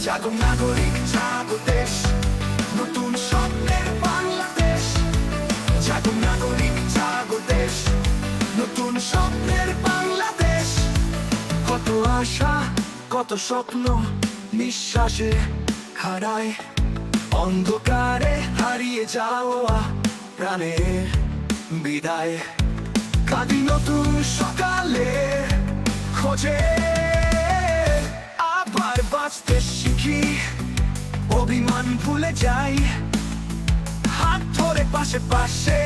জাগো নাগরিক জাগো দেশ, নতুন স্বপ্নের বাংলাদেশ। জাগো নাগরিক জাগো দেশ, নতুন স্বপ্নের বাংলাদেশ। কত আশা কত স্বপ্ন নিঃশ্বাসে হারায়, অন্ধকারে হারিয়ে যাওয়া প্রাণের বিদায়। কাঁদি নতুন সকালে খোঁজে, আবার বাঁচতে শিখি, অভিমান ভুলে যাই। হাত ধরে পাশে পাশে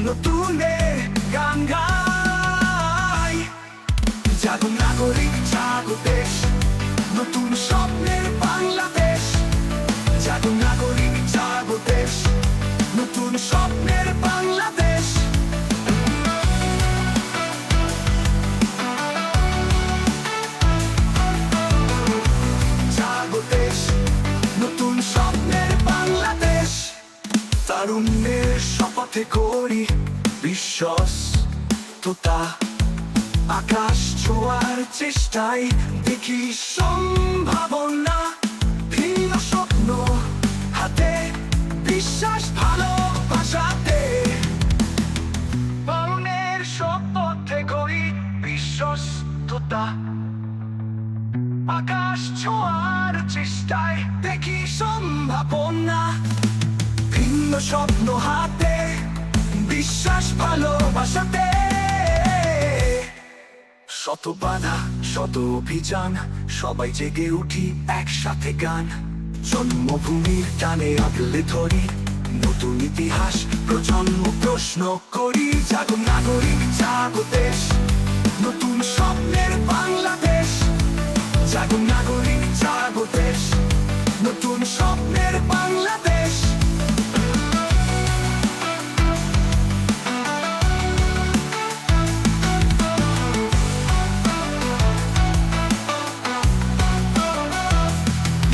নতুন গান গাই। জাগো নাগরিক জাগো দেশ, নতুন স্বপ্নের বাংলাদেশ। জাগো নাগরিক জাগো দেশ, নতুন স্বপ্নের বাংলাদেশ। জাগো দেশ, নতুন স্বপ্নের বাংলাদেশ। তারুণ্যের শপথে করি বিশ্বস্ততা, আকাশ ছোঁয়ার চেষ্টায় দেখি সম্ভাবনা। ভিন্ন স্বপ্ন হাতে, বিশ্বাস ভালোবাসাতে। তরুণের শপথে করি বিশ্বস্ততা, আকাশ ছোঁয়ার চেষ্টায় দেখি সম্ভাবনা। ভিন্ন স্বপ্ন হাতে, বিশ্বাস ভালোবাসাতে। শত বাধা শত অভিযান, সবাই জেগে উঠি একসাথে গান। জন্মভূমির টানে আগলে ধরি নতুন ইতিহাস, প্রজন্ম প্রশ্ন করি। জাগো নাগরিক জাগো দেশ, নতুন স্বপ্নের বাংলাদেশ। জাগো নাগরিক জাগো দেশ, নতুন স্বপ্নের বাংলাদেশ।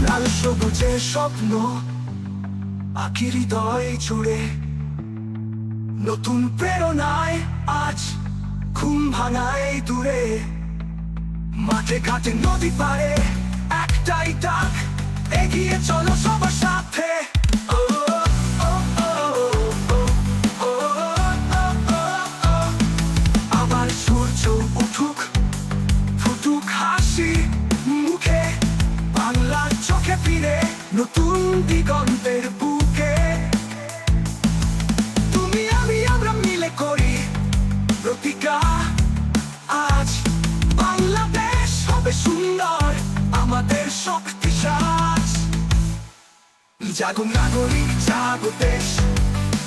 লাল সবুজের স্বপ্ন আঁকি হৃদয় জুড়ে, নতুন প্রেরণায় আজ ঘুম ভাঙায় দূরে। মাঠে ঘাটে নদী পারে একটাই ডাক, এগিয়ে চলো সবার সাথে। আবার সূর্য উঠুক, ফুটুক হাসি মুখে, বাংলার চোখে ফিরে নতুন দিগন্তের বুকে। তুমি আমি আমরা মিলে করি প্রতিজ্ঞা, আজ বাংলাদেশ হবে সুন্দর, আমাদের শক্তি সাজ। জাগো নাগরিক জাগো দেশ,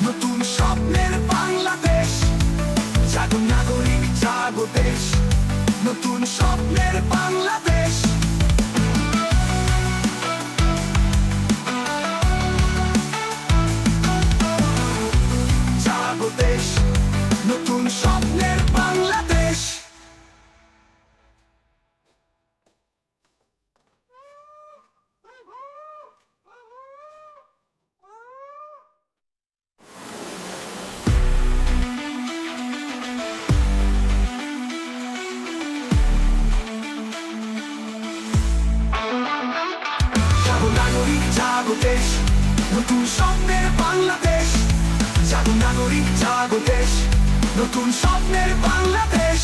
নতুন স্বপ্নের বাংলাদেশ। জাগো নাগরিক জাগো দেশ, নতুন স্বপ্নের বাংলাদেশ। জাগো দেশ, নতুন স্বপ্নের বাংলাদেশ। জাগো নাগরিক জাগো দেশ, নতুন স্বপ্নের বাংলাদেশ। জাগো নাগরিক জাগো দেশ, নতুন স্বপ্নের বাংলাদেশ।